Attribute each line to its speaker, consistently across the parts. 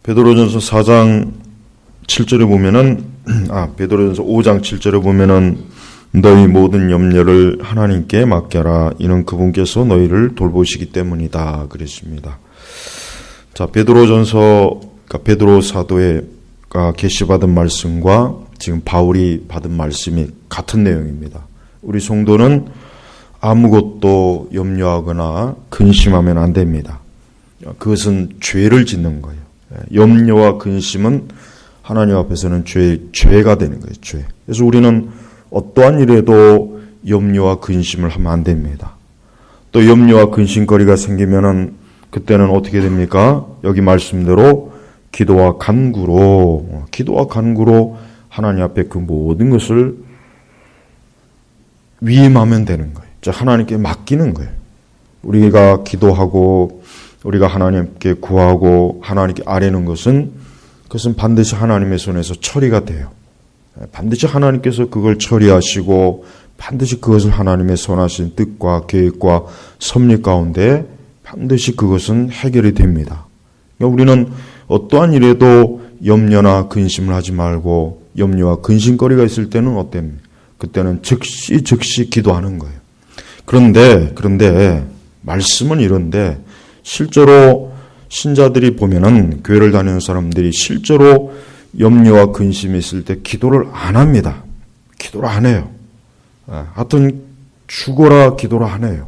Speaker 1: 베드로전서 4장 7절에 보면은 베드로전서 5장 7절에 보면은 너희 모든 염려를 하나님께 맡겨라. 이는 그분께서 너희를 돌보시기 때문이다. 그랬습니다. 자, 베드로전서, 베드로 사도가 계시받은 말씀과 지금 바울이 받은 말씀이 같은 내용입니다. 우리 성도는 아무것도 염려하거나 근심하면 안 됩니다. 그것은 죄를 짓는 거예요. 염려와 근심은 하나님 앞에서는 죄가 되는 거예요. 죄. 그래서 우리는 어떠한 일에도 염려와 근심을 하면 안 됩니다. 또 염려와 근심거리가 생기면은 그때는 어떻게 됩니까? 여기 말씀대로 기도와 간구로 하나님 앞에 그 모든 것을 위임하면 되는 거예요. 하나님께 맡기는 거예요. 우리가 기도하고 우리가 하나님께 구하고 하나님께 아뢰는 것은 그것은 반드시 하나님의 손에서 처리가 돼요. 반드시 하나님께서 그걸 처리하시고 반드시 그것을 하나님의 선하신 뜻과 계획과 섭리 가운데 반드시 그것은 해결이 됩니다. 그러니까 우리는 어떠한 일에도 염려나 근심을 하지 말고 염려와 근심거리가 있을 때는 어땠습니까? 그때는 즉시 기도하는 거예요. 그런데 말씀은 이런데 실제로 신자들이 보면은 교회를 다니는 사람들이 실제로 염려와 근심이 있을 때 기도를 안 합니다. 기도를 안 해요. 하여튼 죽어라 기도를 안 해요.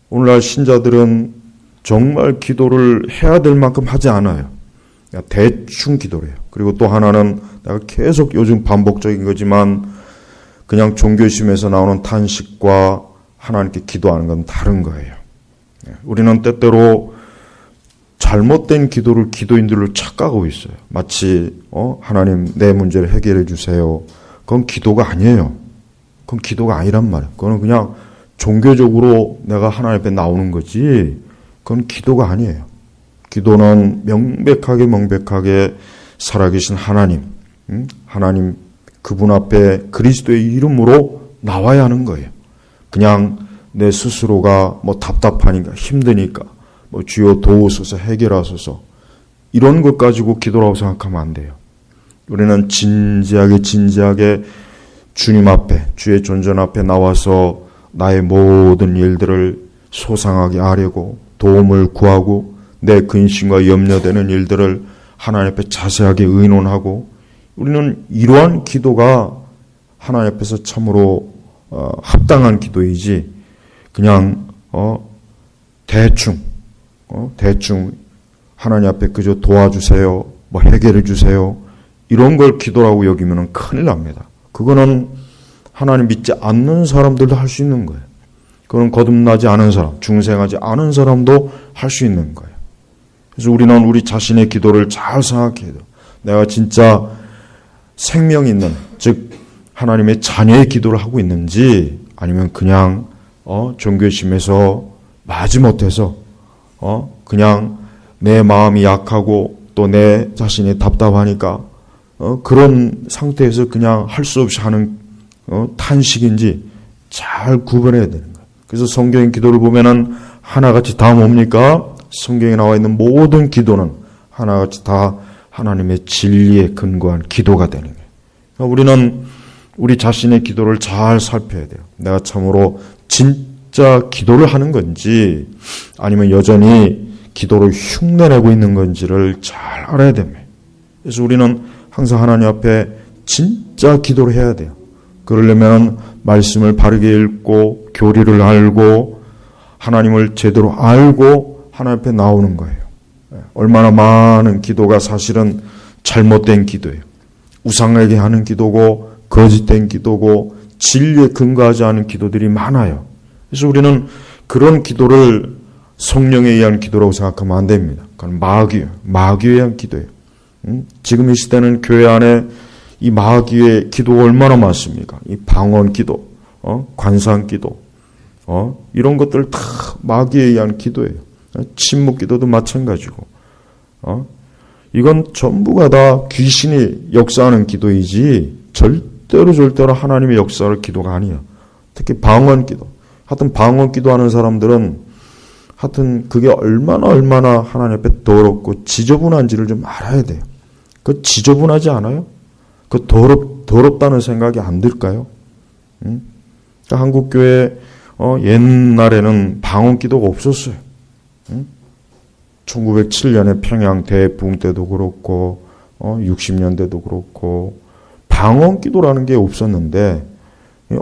Speaker 1: 오늘날 신자들은 정말 기도를 해야 될 만큼 하지 않아요. 그냥 대충 기도를 해요. 그리고 또 하나는 내가 계속 요즘 반복적인 거지만 그냥 종교심에서 나오는 탄식과 하나님께 기도하는 건 다른 거예요. 우리는 때때로 잘못된 기도를 기도인들로 착각하고 있어요. 마치 하나님 내 문제를 해결해 주세요. 그건 기도가 아니에요. 그건 기도가 아니란 말이에요. 그건 그냥 종교적으로 내가 하나님 앞에 나오는 거지 그건 기도가 아니에요. 기도는 명백하게 살아계신 하나님 그분 앞에 그리스도의 이름으로 나와야 하는 거예요. 그냥 내 스스로가 답답하니까 힘드니까 주여 도우소서 해결하소서 이런 것 가지고 기도라고 생각하면 안 돼요. 우리는 진지하게 주님 앞에 주의 존전 앞에 나와서 나의 모든 일들을 소상하게 아뢰고 도움을 구하고 내 근심과 염려되는 일들을 하나님 앞에 자세하게 의논하고 우리는 이러한 기도가 하나님 앞에서 참으로 합당한 기도이지 그냥 대충 하나님 앞에 그저 도와주세요 해결해 주세요 이런 걸 기도라고 여기면 큰일 납니다. 그거는 하나님 믿지 않는 사람들도 할 수 있는 거예요. 그건 거듭나지 않은 사람, 중생하지 않은 사람도 할 수 있는 거예요. 그래서 우리는 우리 자신의 기도를 잘 생각해야 돼요. 내가 진짜 생명 있는, 즉 하나님의 자녀의 기도를 하고 있는지 아니면 그냥 종교심에서 마지못해서 그냥 내 마음이 약하고 또 내 자신이 답답하니까 그런 상태에서 그냥 할 수 없이 하는 탄식인지 잘 구분해야 되는 거예요. 그래서 성경의 기도를 보면은 하나같이 다 뭡니까? 성경에 나와 있는 모든 기도는 하나같이 다 하나님의 진리에 근거한 기도가 되는 거예요. 그러니까 우리는 우리 자신의 기도를 잘 살펴야 돼요. 내가 참으로 진짜 기도를 하는 건지 아니면 여전히 기도를 흉내내고 있는 건지를 잘 알아야 됩니다. 그래서 우리는 항상 하나님 앞에 진짜 기도를 해야 돼요. 그러려면 말씀을 바르게 읽고 교리를 알고 하나님을 제대로 알고 하나님 앞에 나오는 거예요. 얼마나 많은 기도가 사실은 잘못된 기도예요. 우상에게 하는 기도고 거짓된 기도고 진리에 근거하지 않은 기도들이 많아요. 그래서 우리는 그런 기도를 성령에 의한 기도라고 생각하면 안 됩니다. 그건 마귀에 의한 기도예요. 지금 이 시대는 교회 안에 이 마귀의 기도가 얼마나 많습니까? 이 방언 기도, 관상 기도, 이런 것들 다 마귀에 의한 기도예요. 침묵 기도도 마찬가지고, 이건 전부가 다 귀신이 역사하는 기도이지 절대로 하나님의 역사할 기도가 아니에요. 특히 방언 기도. 하여튼 방언 기도하는 사람들은 하여튼 그게 얼마나 하나님 앞에 더럽고 지저분한지를 좀 알아야 돼요. 그 지저분하지 않아요? 그 더럽다는 생각이 안 들까요? 응? 그러니까 한국교회 옛날에는 방언기도가 없었어요. 응? 1907년에 평양 대부흥 때도 그렇고 60년대도 그렇고 방언기도라는 게 없었는데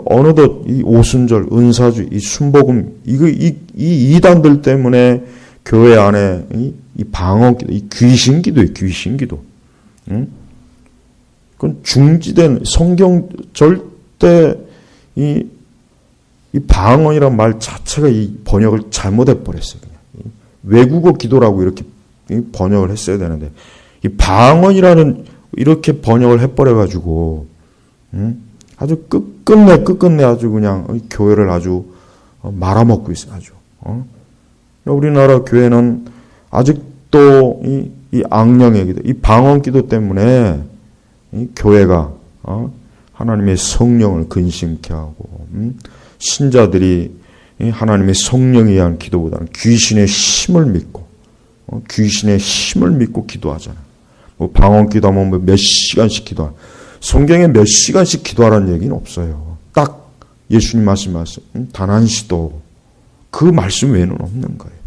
Speaker 1: 어느덧 이 오순절, 은사주, 이 순복음 이 이단들 때문에 교회 안에 이 방언기도, 이 귀신기도예요. 귀신기도. 응? 그건 중지된 성경 절대 이 방언이란 말 자체가 이 번역을 잘못해 버렸어요. 그냥. 외국어 기도라고 이렇게 번역을 했어야 되는데 이 방언이라는 이렇게 번역을 해버려 가지고 아주 끝끝내 아주 그냥 교회를 아주 말아먹고 있어요. 아주. 우리나라 교회는 아직도 이 악령의 기도, 이 방언 기도 때문에 이 교회가 하나님의 성령을 근심케 하고 신자들이 하나님의 성령에 의한 기도보다는 귀신의 힘을 믿고 기도하잖아요. 뭐 방언 기도하면 뭐 몇 시간씩 기도하는. 성경에 몇 시간씩 기도하라는 얘기는 없어요. 딱 예수님 말씀 단 한 시도 그 말씀 외에는 없는 거예요.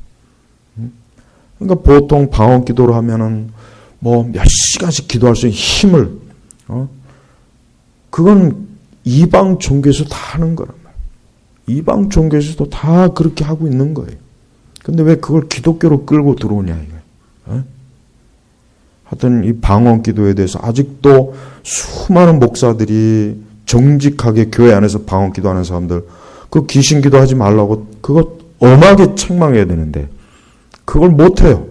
Speaker 1: 그러니까 보통 방언 기도를 하면은 뭐 몇 시간씩 기도할 수 있는 힘을 그건 이방 종교에서 다 하는 거란 말이에요. 이방 종교에서도 다 그렇게 하고 있는 거예요. 근데 왜 그걸 기독교로 끌고 들어오냐 이거예요. 하여튼 이 방언 기도에 대해서 아직도 수많은 목사들이 정직하게 교회 안에서 방언 기도하는 사람들 그 귀신 기도하지 말라고 그거 엄하게 책망해야 되는데 그걸 못해요.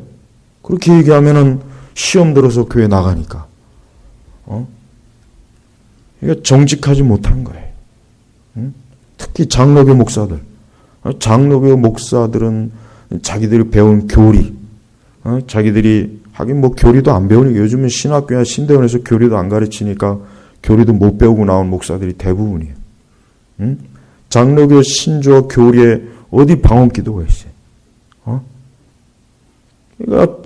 Speaker 1: 그렇게 얘기하면은 시험 들어서 교회 나가니까 이게 정직하지 못한 거예요. 특히 장로교 목사들은 자기들이 배운 교리 자기들이 하긴 뭐 교리도 안 배우니까 요즘은 신학교나 신대원에서 교리도 안 가르치니까 교리도 못 배우고 나온 목사들이 대부분이에요. 장로교 신조 교리에 어디 방언 기도가 있어요? 그러니까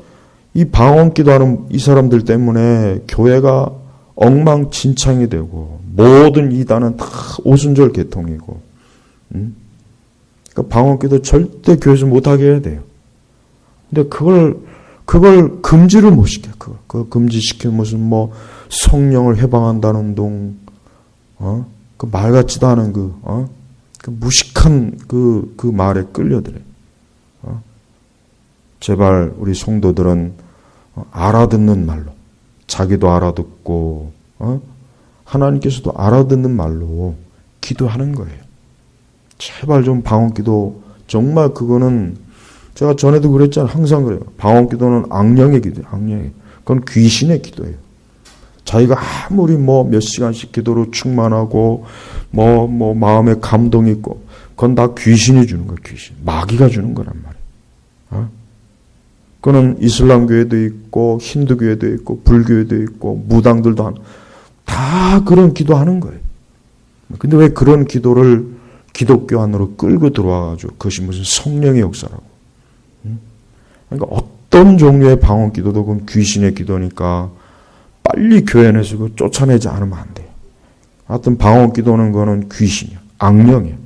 Speaker 1: 이 방언 기도하는 이 사람들 때문에 교회가 엉망진창이 되고 모든 이단은 다 오순절 개통이고 그러니까 방언 기도 절대 교회에서 못하게 해야 돼요. 근데 그걸 금지를 못 시켜. 그걸 금지시키는 무슨 뭐 성령을 해방한다는 그 말 같지도 않은 그 무식한 그 말에 끌려들어요. 제발 우리 성도들은 알아듣는 말로 자기도 알아듣고 하나님께서도 알아듣는 말로 기도하는 거예요. 제발 좀 방언기도 정말 그거는 제가 전에도 그랬잖아요. 항상 그래요. 방언기도는 악령의 기도예요. 악령의. 그건 귀신의 기도예요. 자기가 아무리 뭐 몇 시간씩 기도로 충만하고 뭐 마음에 감동이 있고 그건 다 귀신이 주는 거예요. 귀신. 마귀가 주는 거란 말이에요. 그거는 이슬람 교회도 있고 힌두 교회도 있고 불교회도 있고 무당들도 다 그런 기도하는 거예요. 근데 왜 그런 기도를 기독교 안으로 끌고 들어와가지고 그것이 무슨 성령의 역사라고. 그러니까 어떤 종류의 방언 기도도 그건 귀신의 기도니까 빨리 교회 안에서 그거 쫓아내지 않으면 안 돼요. 하여튼 방언 기도는 그거는 귀신이야. 악령이야.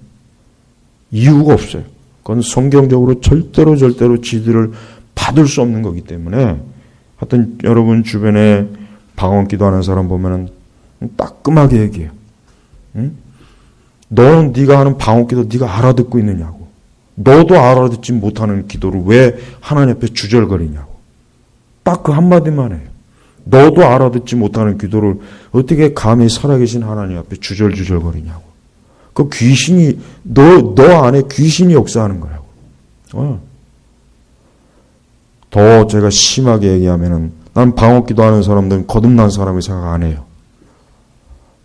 Speaker 1: 이유가 없어요. 그건 성경적으로 절대로 지들을 받을 수 없는 거기 때문에 하여튼 여러분 주변에 방언 기도하는 사람 보면은 따끔하게 얘기해요. 응? 너는 네가 하는 방언 기도 네가 알아듣고 있느냐고. 너도 알아듣지 못하는 기도를 왜 하나님 앞에 주절거리냐고. 딱 그 한마디만 해요. 너도 알아듣지 못하는 기도를 어떻게 감히 살아계신 하나님 앞에 주절거리냐고. 그 귀신이 너 안에 귀신이 역사하는 거라고. 더 제가 심하게 얘기하면은 난 방언 기도하는 사람들은 거듭난 사람을 생각 안 해요.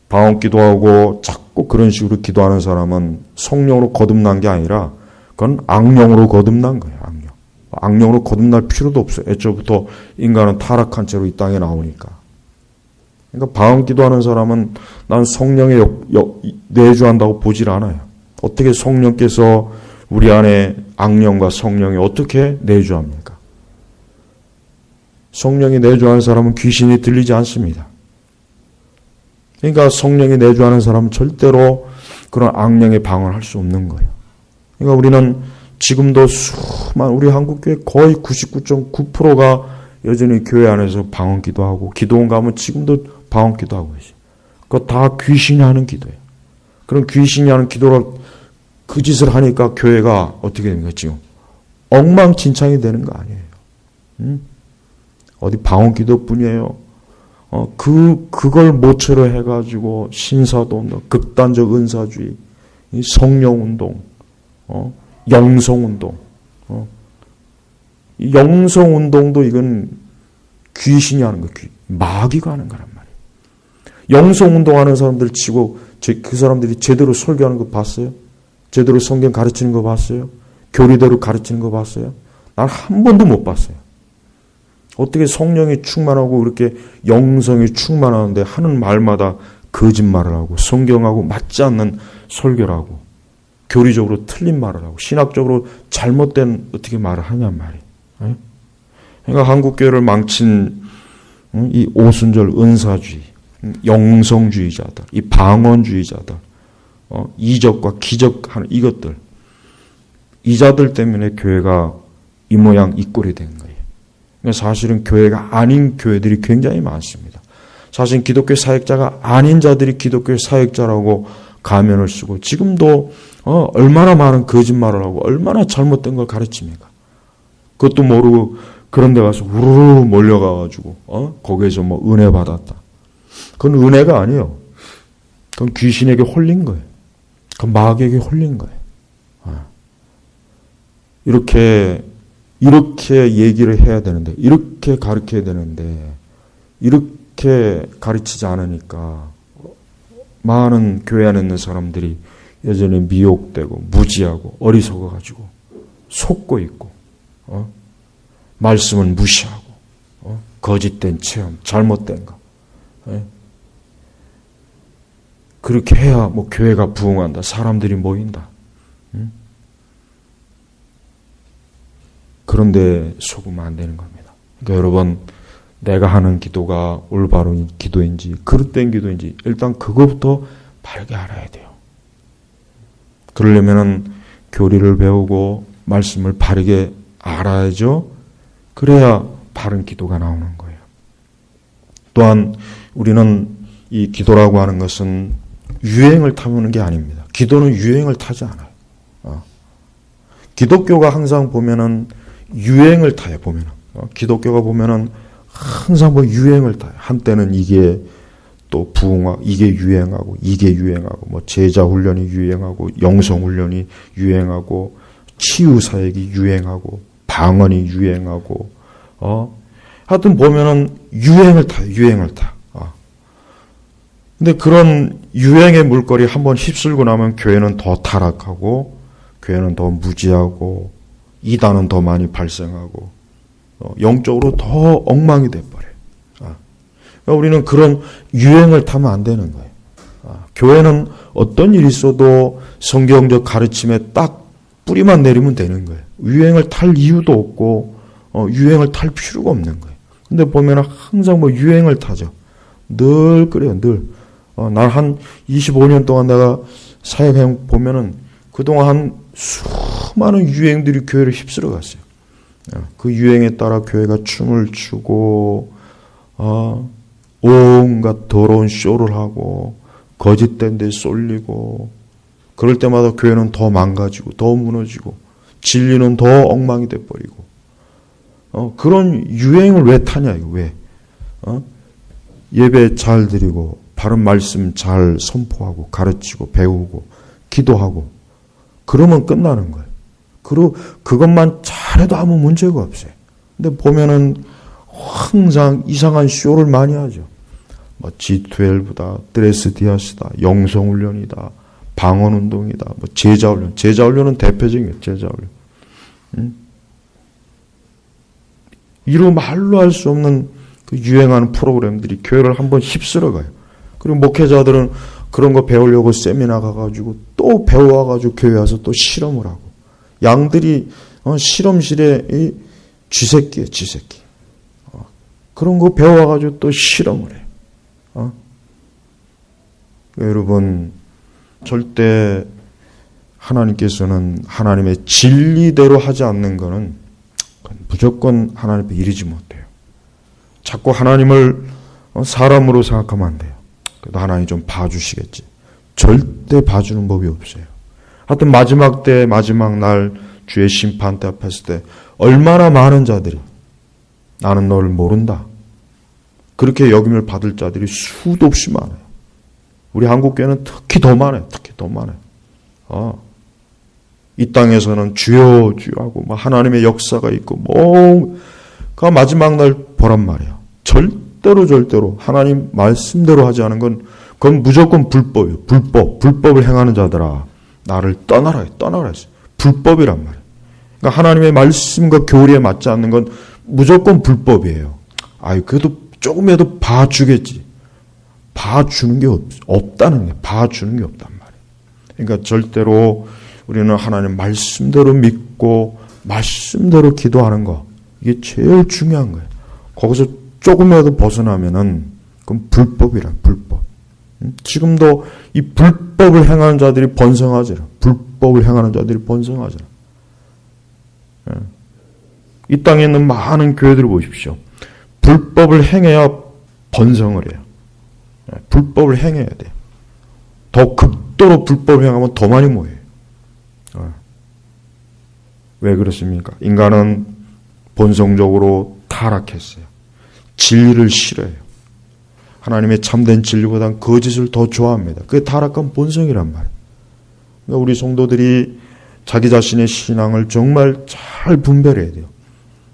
Speaker 1: 방언 기도하고 자꾸 그런 식으로 기도하는 사람은 성령으로 거듭난 게 아니라 그건 악령으로 거듭난 거예요. 악령으로 거듭날 필요도 없어요. 애초부터 인간은 타락한 채로 이 땅에 나오니까. 그러니까 방언 기도하는 사람은 난 성령의 내주한다고 보질 않아요. 어떻게 성령께서 우리 안에 악령과 성령이 어떻게 내주합니까? 성령이 내주하는 사람은 귀신이 들리지 않습니다. 그러니까 성령이 내주하는 사람은 절대로 그런 악령에 방어할 수 없는 거예요. 그러니까 우리는 지금도 우리 한국교회 거의 99.9%가 여전히 교회 안에서 방언기도 하고, 기도원 가면 지금도 방언기도 하고 있어요. 그거 다 귀신이 하는 기도예요. 그런 귀신이 하는 기도를 그 짓을 하니까 교회가 어떻게 됩니까? 지금 엉망진창이 되는 거 아니에요. 어디 방언기도뿐이에요. 그걸 모처로 해가지고 신사도 극단적 은사주의, 성령운동, 영성운동, 영성운동도 이건 귀신이 하는 거예요. 마귀가 하는 거란 말이에요. 영성운동하는 사람들 치고 그 사람들이 제대로 설교하는 거 봤어요? 제대로 성경 가르치는 거 봤어요? 교리대로 가르치는 거 봤어요? 난 한 번도 못 봤어요. 어떻게 성령이 충만하고 이렇게 영성이 충만하는데 하는 말마다 거짓말을 하고 성경하고 맞지 않는 설교를 하고 교리적으로 틀린 말을 하고 신학적으로 잘못된 어떻게 말을 하냔 말이에요. 그러니까 한국교회를 망친 이 오순절 은사주의, 영성주의자들, 이 방언주의자들, 이적과 기적하는 이것들, 이자들 때문에 교회가 이 모양 이 꼴이 된 거예요. 사실은 교회가 아닌 교회들이 굉장히 많습니다. 사실 기독교 사역자가 아닌 자들이 기독교 사역자라고 가면을 쓰고 지금도 얼마나 많은 거짓말을 하고 얼마나 잘못된 걸 가르칩니까? 그것도 모르고 그런 데 가서 우르르 몰려가가지고 거기에서 뭐 은혜 받았다. 그건 은혜가 아니에요. 그건 귀신에게 홀린 거예요. 그건 마귀에게 홀린 거예요. 이렇게 얘기를 해야 되는데, 이렇게 가르쳐야 되는데, 이렇게 가르치지 않으니까 많은 교회 안에 있는 사람들이 여전히 미혹되고 무지하고 어리석어가지고 속고 있고, 말씀을 무시하고, 거짓된 체험, 잘못된 거. 그렇게 해야 뭐 교회가 부흥한다. 사람들이 모인다. 그런데 속으면 안 되는 겁니다. 그러니까 여러분, 내가 하는 기도가 올바른 기도인지 그릇된 기도인지 일단 그것부터 바르게 알아야 돼요. 그러려면은 교리를 배우고 말씀을 바르게 알아야죠. 그래야 바른 기도가 나오는 거예요. 또한 우리는 이 기도라고 하는 것은 유행을 타는 게 아닙니다. 기도는 유행을 타지 않아요. 기독교가 항상 보면은 유행을 타요. 보면은 기독교가 보면은 항상 뭐 유행을 타요. 한때는 이게 또 부흥하고 이게 유행하고 이게 유행하고 뭐 제자 훈련이 유행하고 영성 훈련이 유행하고 치유 사역이 유행하고 방언이 유행하고 하여튼 보면은 유행을 타요. 유행을 타. 근데 그런 유행의 물거리 한번 휩쓸고 나면 교회는 더 타락하고 교회는 더 무지하고 이단은 더 많이 발생하고 영적으로 더 엉망이 돼버려요. 그러니까 우리는 그런 유행을 타면 안 되는 거예요. 교회는 어떤 일이 있어도 성경적 가르침에 딱 뿌리만 내리면 되는 거예요. 유행을 탈 이유도 없고 유행을 탈 필요가 없는 거예요. 근데 보면 항상 뭐 유행을 타죠. 늘 그래요. 늘. 난 한 25년 동안 내가 사역해 보면은 그동안 한 수많은 유행들이 교회를 휩쓸어 갔어요. 그 유행에 따라 교회가 춤을 추고 온갖 더러운 쇼를 하고 거짓된 데 쏠리고 그럴 때마다 교회는 더 망가지고 더 무너지고 진리는 더 엉망이 돼버리고 그런 유행을 왜 타냐 이거 왜 예배 잘 드리고 바른 말씀 잘 선포하고 가르치고 배우고 기도하고 그러면 끝나는 거예요. 그리고 그것만 잘해도 아무 문제가 없어요. 근데 보면은 항상 이상한 쇼를 많이 하죠. 뭐 G12다, 드레스디아스다, 영성훈련이다, 방언운동이다, 뭐 제자훈련. 제자훈련은 대표적이에요. 제자훈련. 이루 말로 할 수 없는 그 유행하는 프로그램들이 교회를 한번 휩쓸어 가요. 그리고 목회자들은 그런 거 배우려고 세미나 가가지고 또 배워와가지고 교회 와서 또 실험을 하고 양들이 실험실에 이 쥐새끼예요, 쥐새끼. 그런 거 배워가지고 또 실험을 해요. 여러분, 절대 하나님께서는 하나님의 진리대로 하지 않는 것은 무조건 하나님 앞에 이르지 못해요. 자꾸 하나님을 사람으로 생각하면 안 돼요. 그래도 하나님 좀 봐주시겠지. 절대 봐주는 법이 없어요. 하여튼 마지막 때, 마지막 날 주의 심판 때 앞했을 때 얼마나 많은 자들이 나는 너를 모른다, 그렇게 여김을 받을 자들이 수도 없이 많아요. 우리 한국교회는 특히 더 많아요. 특히 더 많아요. 이 땅에서는 주여 주여 하고 하나님의 역사가 있고 그 마지막 날 보란 말이에요. 절대로 하나님 말씀대로 하지 않은 건 그건 무조건 불법이에요. 불법을 행하는 자들아 나를 떠나라 했어요. 불법이란 말이에요. 그러니까 하나님의 말씀과 교리에 맞지 않는 건 무조건 불법이에요. 그래도 조금이라도 봐주겠지. 봐주는 게 없다는 게, 봐주는 게 없단 말이에요. 그러니까 절대로 우리는 하나님 말씀대로 믿고 말씀대로 기도하는 거, 이게 제일 중요한 거예요. 거기서 조금이라도 벗어나면은 그건 불법이란, 불법. 지금도 이 불법을 행하는 자들이 번성하잖아. 불법을 행하는 자들이 번성하잖아. 이 땅에 있는 많은 교회들을 보십시오. 불법을 행해야 번성을 해요. 불법을 행해야 돼요. 더 극도로 불법을 행하면 더 많이 모여요. 왜 그렇습니까? 인간은 본성적으로 타락했어요. 진리를 싫어해요. 하나님의 참된 진리보다는 거짓을 더 좋아합니다. 그게 타락한 본성이란 말이에요. 그러니까 우리 성도들이 자기 자신의 신앙을 정말 잘 분별해야 돼요.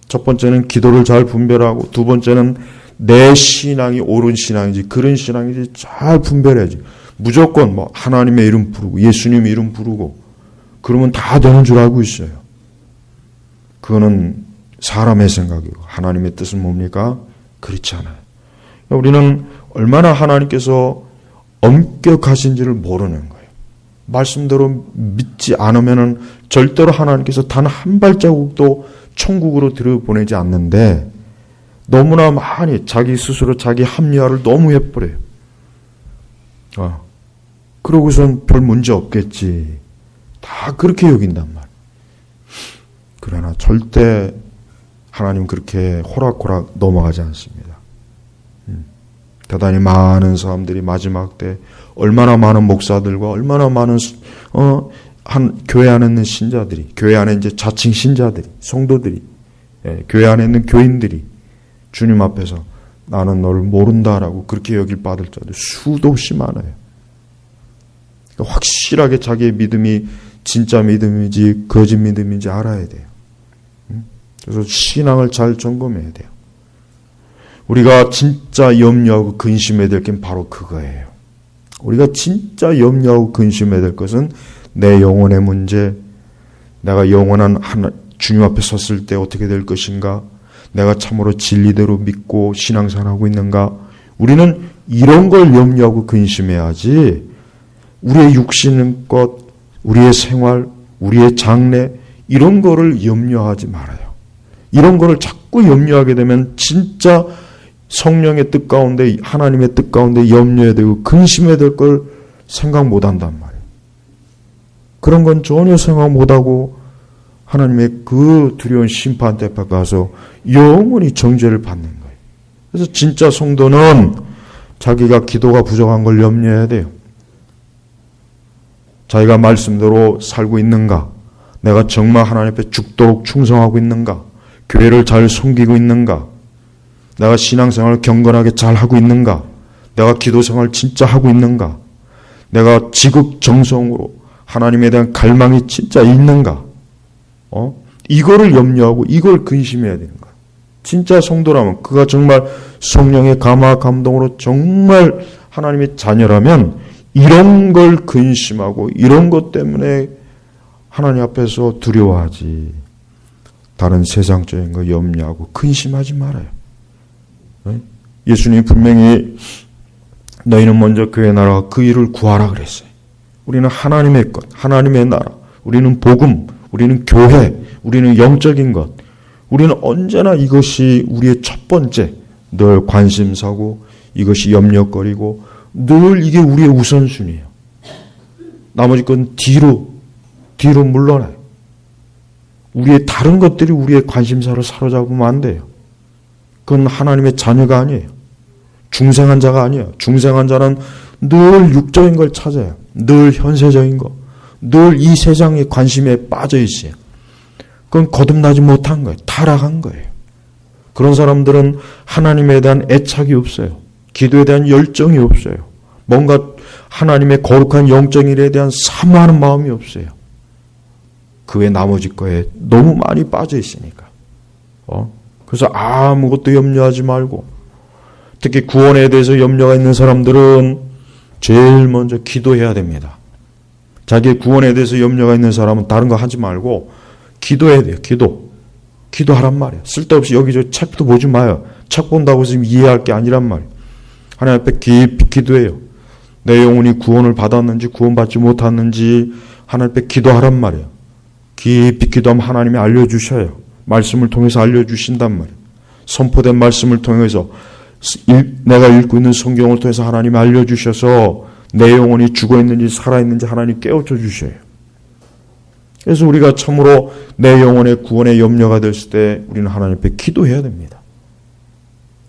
Speaker 1: 첫 번째는 기도를 잘 분별하고, 두 번째는 내 신앙이 옳은 신앙인지 그런 신앙인지 잘 분별해야지. 무조건 하나님의 이름 부르고 예수님 이름 부르고 그러면 다 되는 줄 알고 있어요. 그거는 사람의 생각이고 하나님의 뜻은 뭡니까? 그렇지 않아요. 우리는 얼마나 하나님께서 엄격하신지를 모르는 거예요. 말씀대로 믿지 않으면은 절대로 하나님께서 단 한 발자국도 천국으로 들여보내지 않는데, 너무나 많이 자기 스스로 자기 합리화를 너무 해버려요. 그러고선 별 문제 없겠지. 다 그렇게 여긴단 말이에요. 그러나 절대 하나님 그렇게 호락호락 넘어가지 않습니다. 대단히 많은 사람들이 마지막 때 얼마나 많은 목사들과 얼마나 많은 한 교회 안에 있는 신자들이, 교회 안에 이제 자칭 신자들이, 성도들이, 교회 안에 있는 교인들이 주님 앞에서 나는 너를 모른다라고 그렇게 여길 받을 자들 수도 없이 많아요. 그러니까 확실하게 자기의 믿음이 진짜 믿음인지 거짓 믿음인지 알아야 돼요. 그래서 신앙을 잘 점검해야 돼요. 우리가 진짜 염려하고 근심해야 될 게 바로 그거예요. 우리가 진짜 염려하고 근심해야 될 것은 내 영혼의 문제, 내가 영원한 주님 앞에 섰을 때 어떻게 될 것인가, 내가 참으로 진리대로 믿고 신앙생활하고 있는가. 우리는 이런 걸 염려하고 근심해야지 우리의 육신의 것, 우리의 생활, 우리의 장래 이런 거를 염려하지 말아요. 이런 거를 자꾸 염려하게 되면 진짜 성령의 뜻 가운데, 하나님의 뜻 가운데 염려해야 되고 근심해야 될 걸 생각 못 한단 말이에요. 그런 건 전혀 생각 못 하고 하나님의 그 두려운 심판 대 앞에 가서 영원히 정죄를 받는 거예요. 그래서 진짜 성도는 자기가 기도가 부족한 걸 염려해야 돼요. 자기가 말씀대로 살고 있는가? 내가 정말 하나님 앞에 죽도록 충성하고 있는가? 교회를 잘 섬기고 있는가? 내가 신앙생활을 경건하게 잘 하고 있는가? 내가 기도생활을 진짜 하고 있는가? 내가 지극정성으로 하나님에 대한 갈망이 진짜 있는가? 이거를 염려하고 이걸 근심해야 되는 거야. 진짜 성도라면, 그가 정말 성령의 감화 감동으로 정말 하나님의 자녀라면 이런 걸 근심하고 이런 것 때문에 하나님 앞에서 두려워하지, 다른 세상적인 거 염려하고 근심하지 말아요. 예수님이 분명히 너희는 먼저 그의 나라와 그 일을 구하라 그랬어요. 우리는 하나님의 것, 하나님의 나라, 우리는 복음, 우리는 교회, 우리는 영적인 것, 우리는 언제나 이것이 우리의 첫 번째 늘 관심사고 이것이 염려거리고 늘 이게 우리의 우선순위예요. 나머지 건 뒤로 물러나요. 우리의 다른 것들이 우리의 관심사로 사로잡으면 안 돼요. 그건 하나님의 자녀가 아니에요. 중생한 자가 아니에요. 중생한 자는 늘 육적인 걸 찾아요. 늘 현세적인 거. 늘 이 세상의 관심에 빠져 있어요. 그건 거듭나지 못한 거예요. 타락한 거예요. 그런 사람들은 하나님에 대한 애착이 없어요. 기도에 대한 열정이 없어요. 뭔가 하나님의 거룩한 영적인 일에 대한 사모하는 마음이 없어요. 그 외 나머지 거에 너무 많이 빠져 있으니까. 그래서 아무것도 염려하지 말고, 특히 구원에 대해서 염려가 있는 사람들은 제일 먼저 기도해야 됩니다. 자기의 구원에 대해서 염려가 있는 사람은 다른 거 하지 말고 기도해야 돼요. 기도하란 말이에요. 쓸데없이 여기저기 책도 보지 마요. 책 본다고 해서 이해할 게 아니란 말이에요. 하나님 앞에 깊이 기도해요. 내 영혼이 구원을 받았는지 구원받지 못했는지 하나님 앞에 기도하란 말이에요. 깊이 기도하면 하나님이 알려주셔요. 말씀을 통해서 알려주신단 말이에요. 선포된 말씀을 통해서 내가 읽고 있는 성경을 통해서 하나님이 알려주셔서 내 영혼이 죽어있는지 살아있는지 하나님 깨우쳐 주셔요. 그래서 우리가 참으로 내 영혼의 구원에 염려가 됐을 때 우리는 하나님 앞에 기도해야 됩니다.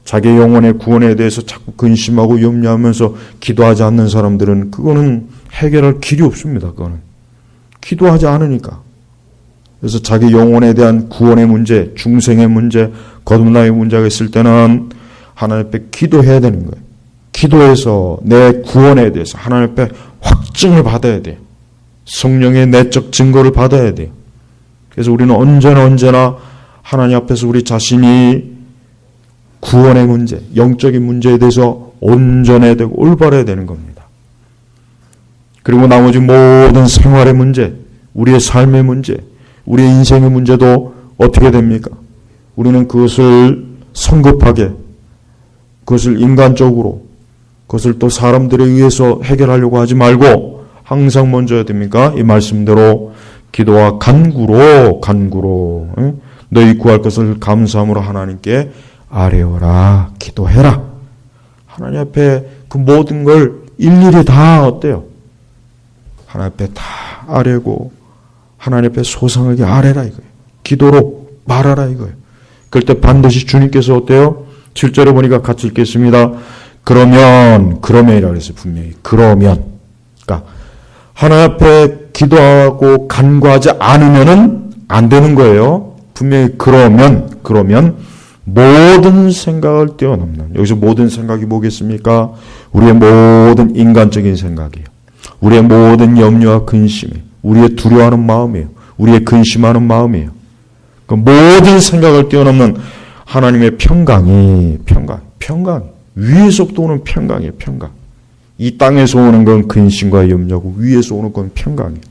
Speaker 1: 자기 영혼의 구원에 대해서 자꾸 근심하고 염려하면서 기도하지 않는 사람들은 그거는 해결할 길이 없습니다. 그거는 기도하지 않으니까. 그래서 자기 영혼에 대한 구원의 문제, 중생의 문제, 거듭남의 문제가 있을 때는 하나님 앞에 기도해야 되는 거예요. 기도해서 내 구원에 대해서 하나님 앞에 확증을 받아야 돼요. 성령의 내적 증거를 받아야 돼요. 그래서 우리는 언제나 하나님 앞에서 우리 자신이 구원의 문제, 영적인 문제에 대해서 온전해야 되고 올바라야 되는 겁니다. 그리고 나머지 모든 생활의 문제, 우리의 삶의 문제, 우리의 인생의 문제도 어떻게 됩니까? 우리는 그것을 성급하게, 그것을 인간적으로, 그것을 또 사람들에 의해서 해결하려고 하지 말고 항상 먼저 해야 됩니까? 이 말씀대로 기도와 간구로 너희 구할 것을 감사함으로 하나님께 아뢰어라, 기도해라. 하나님 앞에 그 모든 걸 일일이 다 어때요? 하나님 앞에 다 아뢰고 하나님 앞에 소상하게 아뢰라 이거예요. 기도로 말하라 이거예요. 그럴 때 반드시 주님께서 어때요? 7절에 보니까 같이 읽겠습니다. 그러면이라고 그랬어요. 분명히. 그러니까 하나님 앞에 기도하고 간구하지 않으면은 안 되는 거예요. 분명히 그러면 모든 생각을 뛰어넘는, 여기서 모든 생각이 뭐겠습니까? 우리의 모든 인간적인 생각이에요. 우리의 모든 염려와 근심이에요. 우리의 두려워하는 마음이에요. 우리의 근심하는 마음이에요. 그 모든 생각을 뛰어넘는 하나님의 평강. 위에서부터 오는 평강이에요. 평강. 이 땅에서 오는 건 근심과 염려고 위에서 오는 건 평강이에요.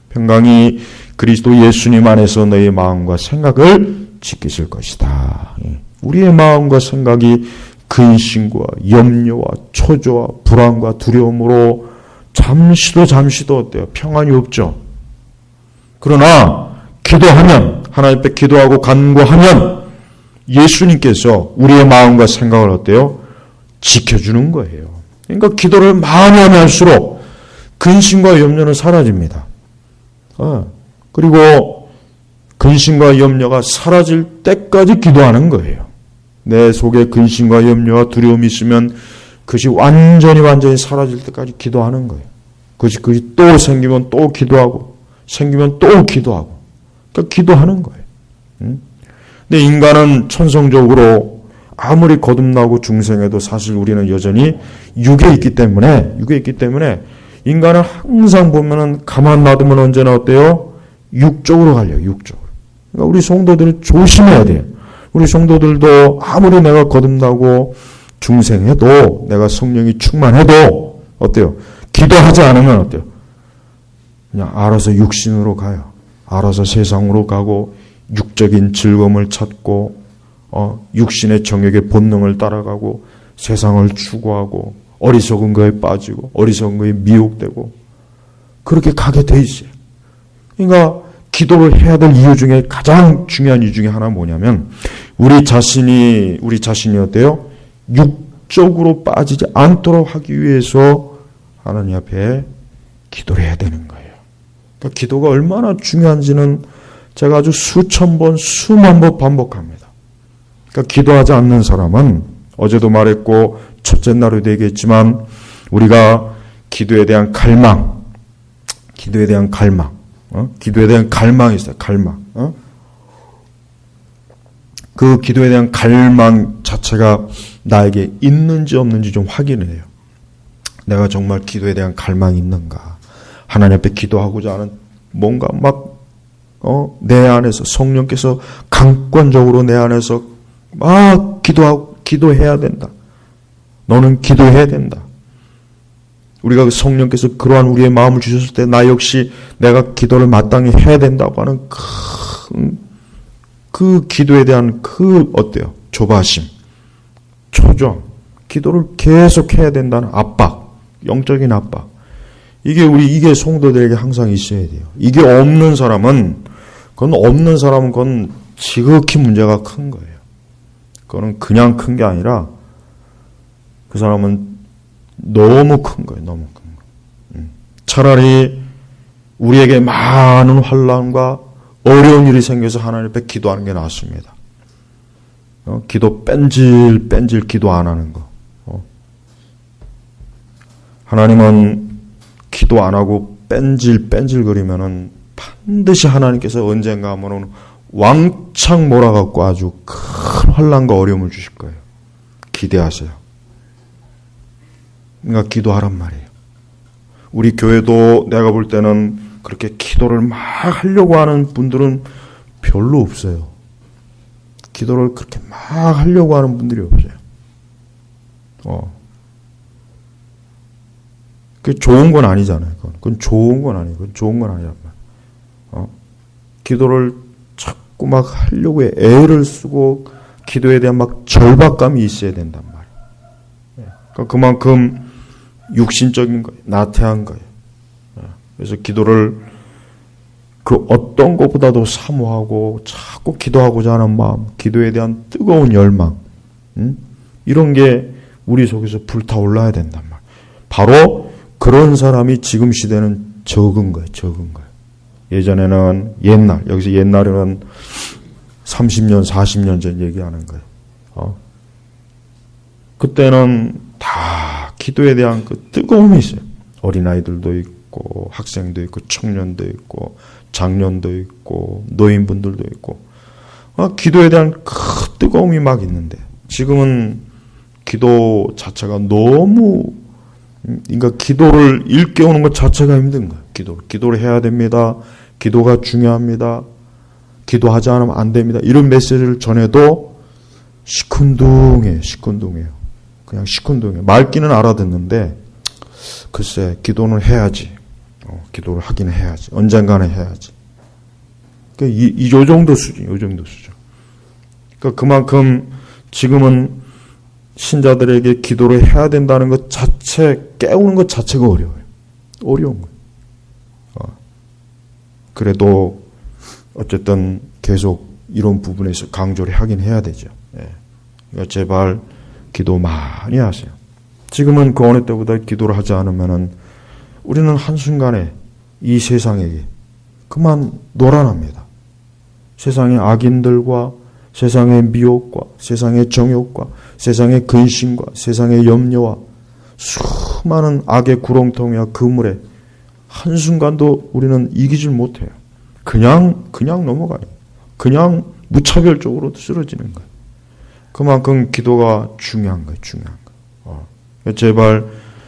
Speaker 1: 평강이 그리스도 예수님 안에서 너의 마음과 생각을 지키실 것이다. 우리의 마음과 생각이 근심과 염려와 초조와 불안과 두려움으로 잠시도 어때요? 평안이 없죠. 그러나 기도하면, 하나님 앞에 기도하고 간구하면 예수님께서 우리의 마음과 생각을 어때요? 지켜주는 거예요. 그러니까 기도를 많이 하면 할수록 근심과 염려는 사라집니다. 그리고 근심과 염려가 사라질 때까지 기도하는 거예요. 내 속에 근심과 염려와 두려움이 있으면 그것이 완전히 사라질 때까지 기도하는 거예요. 그것이 또 생기면 또 기도하고, 생기면 또 기도하고. 그러니까 기도하는 거예요. 근데 인간은 천성적으로 아무리 거듭나고 중생해도 사실 우리는 여전히 육에 있기 때문에 인간은 항상 보면은 가만 놔두면 언제나 어때요? 육적으로 갈려요. 육적으로. 그러니까 우리 성도들은 조심해야 돼요. 우리 성도들도 아무리 내가 거듭나고 중생해도, 내가 성령이 충만해도 어때요? 기도하지 않으면 어때요? 그냥 알아서 육신으로 가요. 알아서 세상으로 가고 육적인 즐거움을 찾고 육신의 정욕의 본능을 따라가고 세상을 추구하고 어리석은 거에 빠지고 어리석은 거에 미혹되고 그렇게 가게 돼 있어요. 그러니까 기도를 해야 될 이유 중에 가장 중요한 이유 중에 하나는 뭐냐면 우리 자신이 어때요? 육적으로 빠지지 않도록 하기 위해서 하나님 앞에 기도를 해야 되는 거예요. 그러니까 기도가 얼마나 중요한지는 제가 아주 수천 번, 수만 번 반복합니다. 그러니까 기도하지 않는 사람은 어제도 말했고 첫째 날에도 얘기했지만 우리가 기도에 대한 갈망이 있어요. 갈망. 그 기도에 대한 갈망 자체가 나에게 있는지 없는지 좀 확인을 해요. 내가 정말 기도에 대한 갈망이 있는가? 하나님 앞에 기도하고자 하는 뭔가 내 안에서 성령께서 강권적으로 내 안에서 기도해야 된다. 너는 기도해야 된다. 우리가 성령께서 그러한 우리의 마음을 주셨을 때 나 역시 내가 기도를 마땅히 해야 된다고 하는 그 기도에 대한 어때요? 조바심, 초조, 기도를 계속 해야 된다는 압박, 영적인 압박. 이게 성도들에게 항상 있어야 돼요. 이게 없는 사람은 그건 지극히 문제가 큰 거예요. 그거는 그냥 큰 게 아니라 그 사람은 너무 큰 거예요. 너무 큰 거. 차라리 우리에게 많은 환난과 어려운 일이 생겨서 하나님 앞에 기도하는 게 낫습니다. 기도 뺀질 기도 안 하는 거. 하나님은 기도 안 하고 뺀질 거리면은 반드시 하나님께서 언젠가 하면은 왕창 몰아갖고 아주 큰 환난과 어려움을 주실 거예요. 기대하세요. 그러니까 기도하란 말이에요. 우리 교회도 내가 볼 때는 그렇게 기도를 막 하려고 하는 분들은 별로 없어요. 기도를 그렇게 막 하려고 하는 분들이 없어요. 그게 좋은 건 아니잖아요. 그건 좋은 건 아니에요. 그건 좋은 건 아니란 말이에요. 기도를 자꾸 막 하려고 애를 쓰고 기도에 대한 막 절박감이 있어야 된단 말이에요. 그러니까 그만큼 육신적인 거예요. 나태한 거예요. 그래서 기도를 그 어떤 것보다도 사모하고 자꾸 기도하고자 하는 마음, 기도에 대한 뜨거운 열망, 이런 게 우리 속에서 불타올라야 된단 말이에요. 바로 그런 사람이 지금 시대는 적은 거예요. 예전에는 여기서 옛날에는 30년, 40년 전 얘기하는 거예요. 그때는 다 기도에 대한 그 뜨거움이 있어요. 어린아이들도 있고, 학생도 있고, 청년도 있고, 장년도 있고, 노인분들도 있고, 기도에 대한 그 뜨거움이 막 있는데, 지금은 기도 자체가 너무, 그러니까 기도를 일깨우는 것 자체가 힘든 거예요. 기도를 해야 됩니다. 기도가 중요합니다. 기도하지 않으면 안 됩니다. 이런 메시지를 전해도 시큰둥해요. 그냥 시큰둥해요. 말귀는 알아듣는데 글쎄 기도는 해야지. 기도를 하긴 해야지. 언젠가는 해야지. 그러니까 이 정도 수준. 그러니까 그만큼 지금은 신자들에게 기도를 해야 된다는 것 자체, 깨우는 것 자체가 어려워요. 어려운 거예요. 그래도 어쨌든 계속 이런 부분에서 강조를 하긴 해야 되죠. 그러니까 제발 기도 많이 하세요. 지금은 그 어느 때보다 기도를 하지 않으면은 우리는 한순간에 이 세상에게 그만 노란합니다. 세상의 악인들과 세상의 미혹과 세상의 정욕과 세상의 근심과 세상의 염려와 수많은 악의 구렁텅이와 그물에 한순간도 우리는 이기질 못해요. 그냥 넘어가요. 그냥 무차별적으로 쓰러지는 거예요. 그만큼 기도가 중요한 거예요. 제발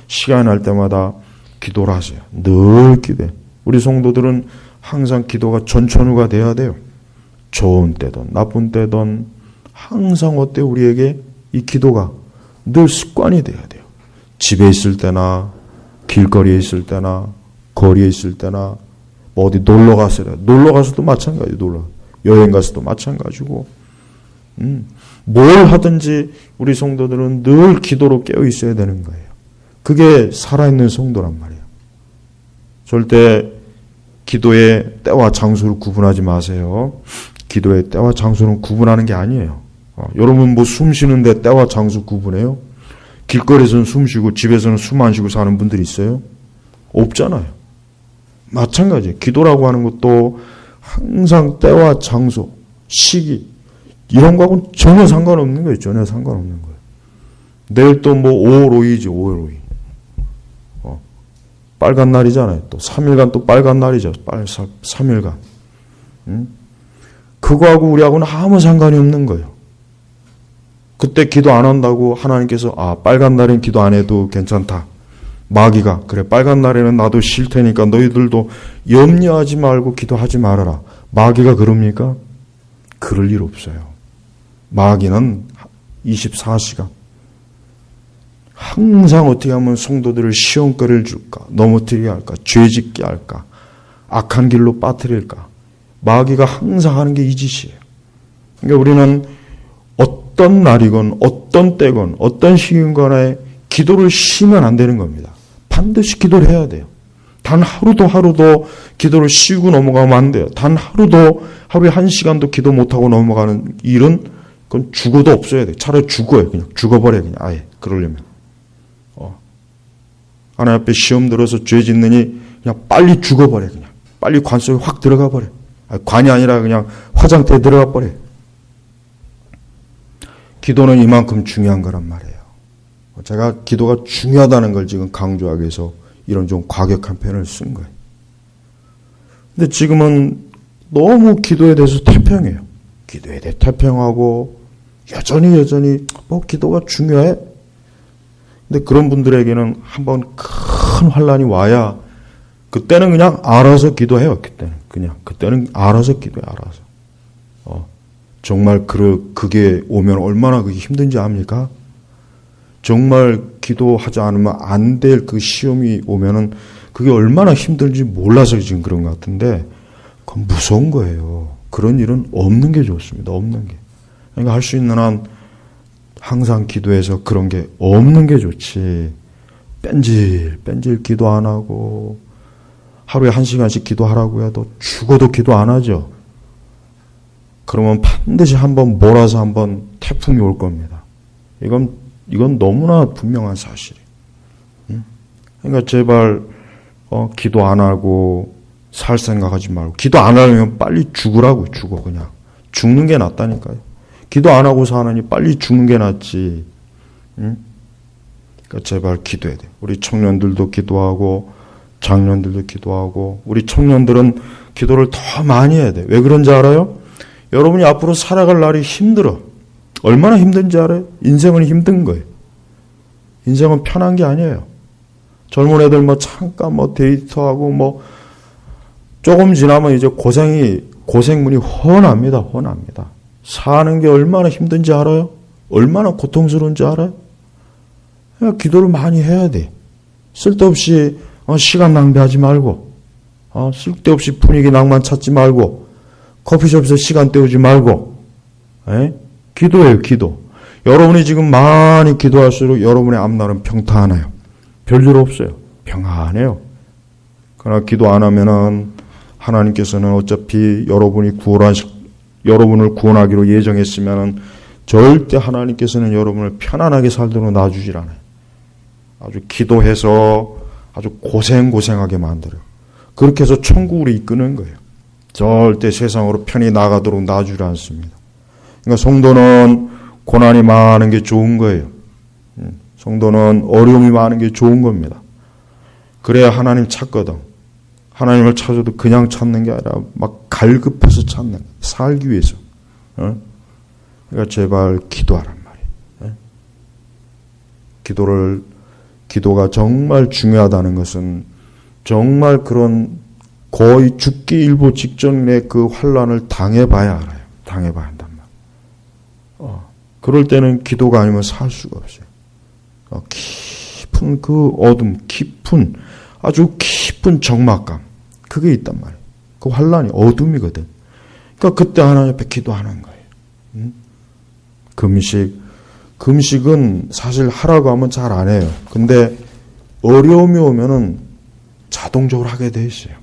Speaker 1: 시간 날 때마다 기도를 하세요. 늘 기도해. 우리 성도들은 항상 기도가 전천후가 돼야 돼요. 좋은 때든 나쁜 때든 항상 어때 우리에게 이 기도가 늘 습관이 돼야 돼요. 집에 있을 때나 길거리에 있을 때나 거리에 있을 때나 뭐 어디 놀러 가서도 마찬가지예요. 여행 가서도 마찬가지고 뭘 하든지 우리 성도들은 늘 기도로 깨어 있어야 되는 거예요. 그게 살아있는 성도란 말이에요. 절대 기도의 때와 장소를 구분하지 마세요. 기도의 때와 장소는 구분하는 게 아니에요. 여러분 뭐 숨 쉬는데 때와 장소 구분해요? 길거리에서는 숨 쉬고 집에서는 숨 안 쉬고 사는 분들이 있어요? 없잖아요. 마찬가지예요. 기도라고 하는 것도 항상 때와 장소, 시기 이런 거하고는 전혀 상관없는 거예요. 전혀 상관없는 거예요. 내일 또 뭐 5월 5일이지 5월 5일. 빨간 날이잖아요. 또 3일간 또 빨간 날이죠. 3일간. 그거하고 우리하고는 아무 상관이 없는 거예요. 그때 기도 안 한다고 하나님께서 빨간 날엔 기도 안 해도 괜찮다. 마귀가 그래 빨간 날에는 나도 쉴 테니까 너희들도 염려하지 말고 기도하지 말아라. 마귀가 그럽니까? 그럴 일 없어요. 마귀는 24시간 항상 어떻게 하면 성도들을 시험거리를 줄까? 넘어뜨리게 할까? 죄짓게 할까? 악한 길로 빠뜨릴까? 마귀가 항상 하는 게 이 짓이에요. 그러니까 우리는 어떤 날이건 어떤 때건 어떤 시기건 기도를 쉬면 안 되는 겁니다. 반드시 기도를 해야 돼요. 단 하루도 기도를 쉬고 넘어가면 안 돼요. 단 하루에 1시간도 기도 못하고 넘어가는 일은 그건 죽어도 없어야 돼요. 차라리 죽어요. 그냥 죽어버려요. 그냥 아예 그러려면. 하나님 앞에 시험 들어서 죄 짓느니 그냥 빨리 죽어버려. 그냥 빨리 관 속에 확 들어가 버려. 관이 아니라 그냥 화장터에 들어가 버려. 기도는 이만큼 중요한 거란 말이에요. 제가 기도가 중요하다는 걸 지금 강조하기 위해서 이런 좀 과격한 표현을 쓴 거예요. 근데 지금은 너무 기도에 대해서 태평해요. 기도에 대해 태평하고 여전히 뭐 기도가 중요해? 근데 그런 분들에게는 한번 큰 환란이 와야 그때는 그냥 알아서 기도해요. 그때는 알아서 기도해. 알아서. 정말 그게 오면 얼마나 그게 힘든지 압니까? 정말 기도하지 않으면 안 될 그 시험이 오면은 그게 얼마나 힘든지 몰라서 지금 그런 것 같은데 그건 무서운 거예요. 그런 일은 없는 게 좋습니다. 없는 게. 그러니까 할 수 있는 한 항상 기도해서 그런 게 없는 게 좋지. 뺀질 기도 안 하고 하루에 1시간씩 기도하라고 해도 죽어도 기도 안 하죠. 그러면 반드시 한번 몰아서 한번 태풍이 올 겁니다. 이건 너무나 분명한 사실이에요. 그러니까 제발 기도 안 하고 살 생각하지 말고 기도 안 하려면 빨리 죽으라고 죽어 그냥. 죽는 게 낫다니까요. 기도 안 하고 사느니 빨리 죽는 게 낫지. 그러니까 제발 기도해야 돼요. 우리 청년들도 기도하고 장년들도 기도하고 우리 청년들은 기도를 더 많이 해야 돼요. 왜 그런지 알아요? 여러분이 앞으로 살아갈 날이 힘들어. 얼마나 힘든지 알아요? 인생은 힘든 거예요. 인생은 편한 게 아니에요. 젊은 애들 잠깐 데이트하고 조금 지나면 이제 고생문이 훤합니다. 사는 게 얼마나 힘든지 알아요? 얼마나 고통스러운지 알아요? 그러니까 기도를 많이 해야 돼. 쓸데없이 시간 낭비하지 말고 쓸데없이 분위기 낭만 찾지 말고 커피숍에서 시간 때우지 말고 기도해요. 기도. 여러분이 지금 많이 기도할수록 여러분의 앞날은 평탄해요. 별일 없어요. 평안해요. 그러나 기도 안 하면은 하나님께서는 어차피 여러분을 구원하기로 예정했으면은 절대 하나님께서는 여러분을 편안하게 살도록 놔주질 않아요. 아주 기도해서 아주 고생하게 만들어요. 그렇게 해서 천국으로 이끄는 거예요. 절대 세상으로 편히 나가도록 놔주지 않습니다. 그러니까 성도는 고난이 많은 게 좋은 거예요. 성도는 어려움이 많은 게 좋은 겁니다. 그래야 하나님 찾거든. 하나님을 찾아도 그냥 찾는 게 아니라 막 갈급해서 찾는 거예요. 살기 위해서. 그러니까 제발 기도하란 말이에요. 기도가 정말 중요하다는 것은 정말 그런 거의 죽기 일보 직전에 그 환란을 당해봐야 알아요. 당해봐야 한단 말이에요. 그럴 때는 기도가 아니면 살 수가 없어요. 깊은 그 어둠, 아주 깊은 적막감, 그게 있단 말이에요. 그 환란이 어둠이거든. 그러니까 그때 하나님 앞에 기도하는 거예요. 금식은 사실 하라고 하면 잘 안 해요. 근데 어려움이 오면은 자동적으로 하게 돼 있어요.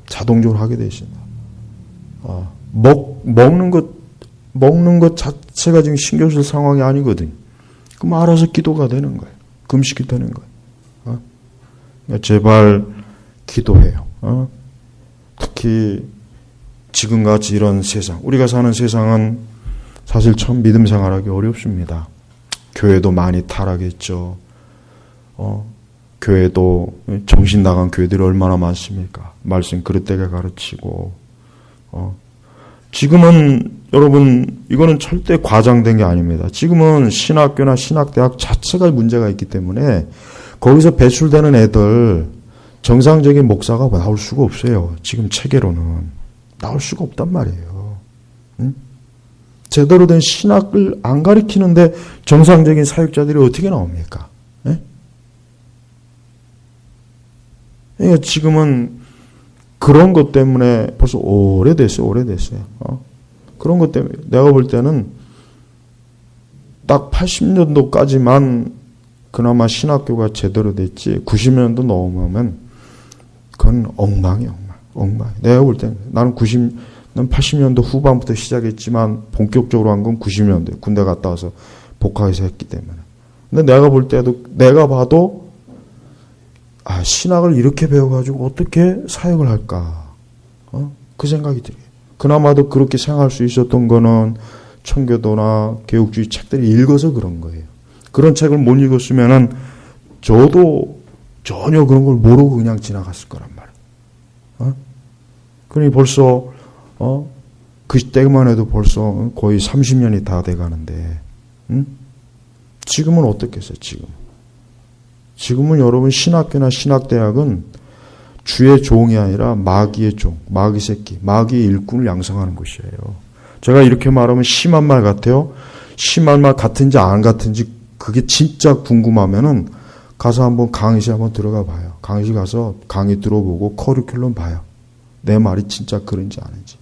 Speaker 1: 자동적으로 하게 되십니다. 먹는 것 자체가 지금 신경 쓸 상황이 아니거든요. 그럼 알아서 기도가 되는 거예요. 금식이 되는 거예요. 제발 기도해요. 특히 지금같이 이런 세상, 우리가 사는 세상은 사실 참 믿음 생활하기 어렵습니다. 교회도 많이 타락했죠. 교회도 정신 나간 교회들이 얼마나 많습니까? 말씀 그릇되게 가르치고. 지금은 여러분 이거는 절대 과장된 게 아닙니다. 지금은 신학교나 신학대학 자체가 문제가 있기 때문에 거기서 배출되는 애들 정상적인 목사가 나올 수가 없어요. 지금 체계로는 나올 수가 없단 말이에요. 응? 제대로 된 신학을 안 가르치는데 정상적인 사역자들이 어떻게 나옵니까? 예? 그러니까 지금은 그런 것 때문에 벌써 오래됐어요. 그런 것 때문에 내가 볼 때는 딱 80년도까지만 그나마 신학교가 제대로 됐지 90년도 넘으면 그건 엉망이에요. 엉망. 내가 볼 때는 나는 80년도 후반부터 시작했지만 본격적으로 한 건 90년도에 군대 갔다 와서 복학해서 했기 때문에. 근데 내가 볼 때도 내가 봐도 신학을 이렇게 배워가지고 어떻게 사역을 할까? 그 생각이 들어요. 그나마도 그렇게 생각할 수 있었던 거는 청교도나 개혁주의 책들을 읽어서 그런 거예요. 그런 책을 못 읽었으면은 저도 전혀 그런 걸 모르고 그냥 지나갔을 거란 말이에요. 그러니 벌써 그때만 해도 벌써 거의 30년이 다 돼가는데, 지금은 어떻겠어요? 지금은 여러분 신학교나 신학대학은 주의 종이 아니라 마귀의 종, 마귀 새끼, 마귀의 일꾼을 양성하는 곳이에요. 제가 이렇게 말하면 심한 말 같아요. 심한 말 같은지 안 같은지 그게 진짜 궁금하면은 가서 한번 강의실 한번 들어가 봐요. 강의실 가서 강의 들어보고 커리큘럼 봐요. 내 말이 진짜 그런지 아닌지.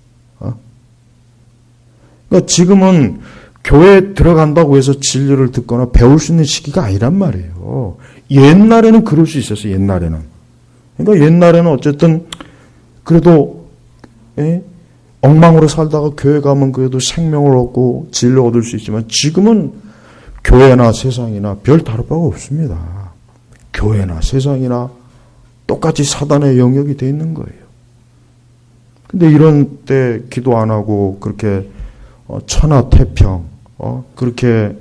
Speaker 1: 그러니까 지금은 교회에 들어간다고 해서 진리를 듣거나 배울 수 있는 시기가 아니란 말이에요. 옛날에는 그럴 수 있었어요. 옛날에는. 그러니까 옛날에는 어쨌든 그래도 엉망으로 살다가 교회 가면 그래도 생명을 얻고 진리를 얻을 수 있지만 지금은 교회나 세상이나 별 다를 바가 없습니다. 교회나 세상이나 똑같이 사단의 영역이 돼 있는 거예요. 근데 이런 때 기도 안 하고 그렇게 천하태평 그렇게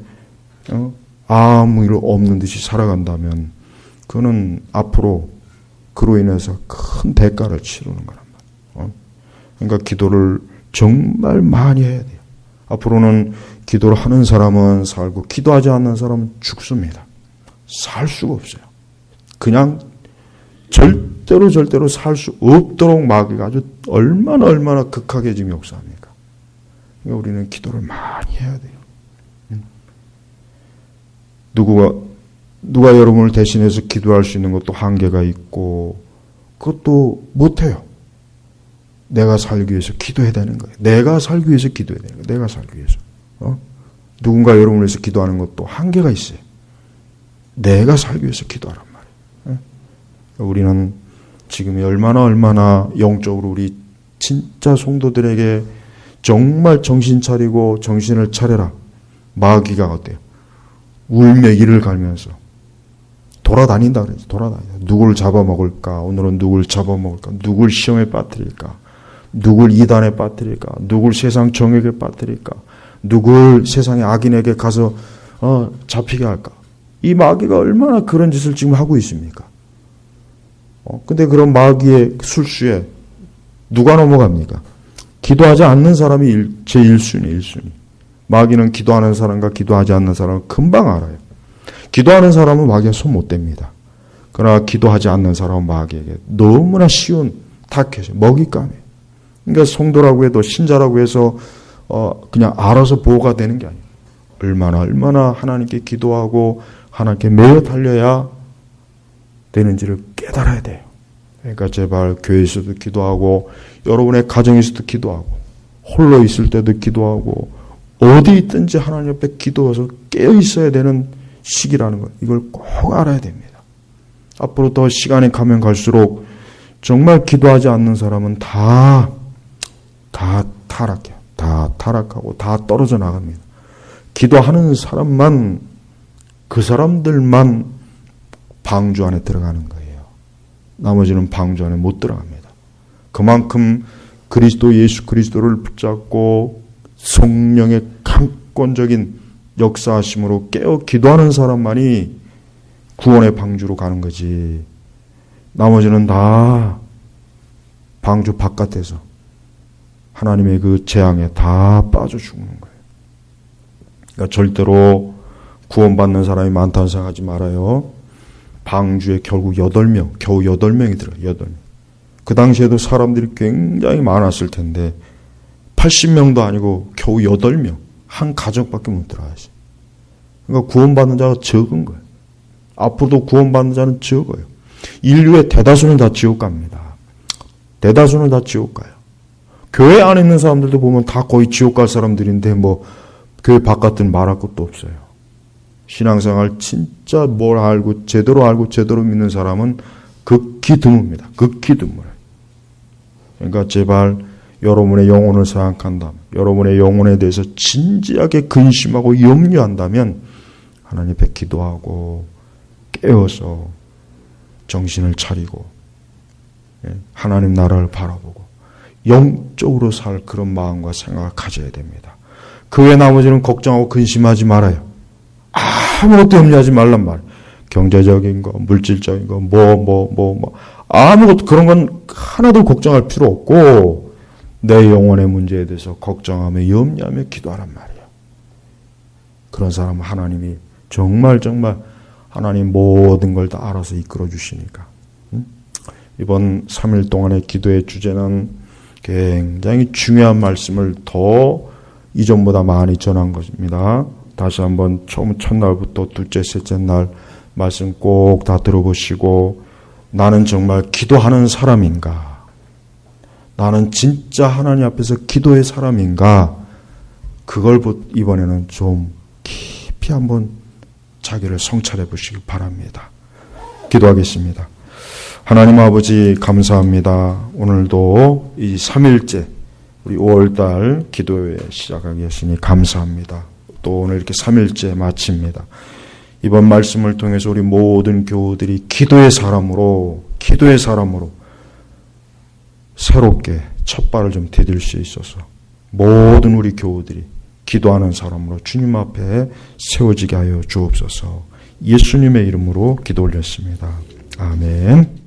Speaker 1: 아무 일 없는 듯이 살아간다면 그는 앞으로 그로 인해서 큰 대가를 치르는 거란 말이에요. 그러니까 기도를 정말 많이 해야 돼요. 앞으로는 기도를 하는 사람은 살고 기도하지 않는 사람은 죽습니다. 살 수가 없어요. 그냥 절대로 살 수 없도록 마귀가 아주 얼마나 극하게 지금 역사합니까? 그러니까 우리는 기도를 많이 해야 돼요. 누가 여러분을 대신해서 기도할 수 있는 것도 한계가 있고 그것도 못해요. 내가 살기 위해서 기도해야 되는 거예요. 내가 살기 위해서 기도해야 되는 거예요. 내가 살기 위해서. 누군가 여러분을 위해서 기도하는 것도 한계가 있어요. 내가 살기 위해서 기도하란 말이에요. 우리는 지금 얼마나 영적으로 우리 진짜 성도들에게 정말 정신 차리고 정신을 차려라. 마귀가 어때요? 울며 이를 갈면서 돌아다닌다 그래요. 누굴 잡아먹을까? 오늘은 누굴 잡아먹을까? 누굴 시험에 빠뜨릴까? 누굴 이단에 빠뜨릴까? 누굴 세상 정욕에 빠뜨릴까? 누굴 세상의 악인에게 가서 잡히게 할까? 이 마귀가 얼마나 그런 짓을 지금 하고 있습니까? 근데 그런 마귀의 술수에 누가 넘어갑니까? 기도하지 않는 사람이 제1순위. 마귀는 기도하는 사람과 기도하지 않는 사람은 금방 알아요. 기도하는 사람은 마귀가 손 못 댑니다. 그러나 기도하지 않는 사람은 마귀에게 너무나 쉬운 타켓이에요. 먹잇감이에요. 그러니까 성도라고 해도 신자라고 해서 그냥 알아서 보호가 되는 게 아니에요. 얼마나 하나님께 기도하고 하나님께 매여 달려야 되는지를 깨달아야 돼요. 그러니까 제발 교회에서도 기도하고 여러분의 가정에서도 기도하고 홀로 있을 때도 기도하고 어디 있든지 하나님 옆에 기도해서 깨어 있어야 되는 시기라는 걸 이걸 꼭 알아야 됩니다. 앞으로 더 시간이 가면 갈수록 정말 기도하지 않는 사람은 다 타락해요. 다 타락하고 다 떨어져 나갑니다. 기도하는 사람만, 그 사람들만 방주 안에 들어가는 거예요. 나머지는 방주 안에 못 들어갑니다. 그만큼 그리스도 예수 그리스도를 붙잡고 성령의 강권적인 역사하심으로 깨어 기도하는 사람만이 구원의 방주로 가는 거지. 나머지는 다 방주 바깥에서 하나님의 그 재앙에 다 빠져 죽는 거예요. 그러니까 절대로 구원받는 사람이 많다는 생각하지 말아요. 방주에 결국 8명, 겨우 8명이 들어요. 8명. 그 당시에도 사람들이 굉장히 많았을 텐데 80명도 아니고 겨우 8명, 한 가족밖에 못 들어가지. 그러니까 구원받는 자가 적은 거예요. 앞으로도 구원받는 자는 적어요. 인류의 대다수는 다 지옥 갑니다. 대다수는 다 지옥 가요. 교회 안에 있는 사람들도 보면 다 거의 지옥 갈 사람들인데 뭐 교회 바깥은 말할 것도 없어요. 신앙생활 진짜 뭘 알고 제대로 믿는 사람은 극히 드뭅니다. 극히 드물어요. 그러니까 제발 여러분의 영혼을 생각한다면, 여러분의 영혼에 대해서 진지하게 근심하고 염려한다면 하나님 앞에 기도하고 깨어서 정신을 차리고 하나님 나라를 바라보고 영적으로 살 그런 마음과 생각을 가져야 됩니다. 그 외 나머지는 걱정하고 근심하지 말아요. 아무것도 염려하지 말란 말이에요. 경제적인 거, 물질적인 거, 아무것도 그런 건 하나도 걱정할 필요 없고 내 영혼의 문제에 대해서 걱정하며 염려하며 기도하란 말이에요. 그런 사람은 하나님이 정말 하나님 모든 걸 다 알아서 이끌어 주시니까. 이번 3일 동안의 기도의 주제는 굉장히 중요한 말씀을 더 이전보다 많이 전한 것입니다. 다시 한번 첫날부터 둘째, 셋째 날 말씀 꼭 다 들어보시고 나는 정말 기도하는 사람인가? 나는 진짜 하나님 앞에서 기도의 사람인가? 그걸 이번에는 좀 깊이 한번 자기를 성찰해 보시기 바랍니다. 기도하겠습니다. 하나님 아버지 감사합니다. 오늘도 이 3일째 우리 5월달 기도회 시작하겠으니 감사합니다. 또 오늘 이렇게 3일째 마칩니다. 이번 말씀을 통해서 우리 모든 교우들이 기도의 사람으로 새롭게 첫발을 좀 디딜 수 있어서 모든 우리 교우들이 기도하는 사람으로 주님 앞에 세워지게 하여 주옵소서. 예수님의 이름으로 기도 올렸습니다. 아멘.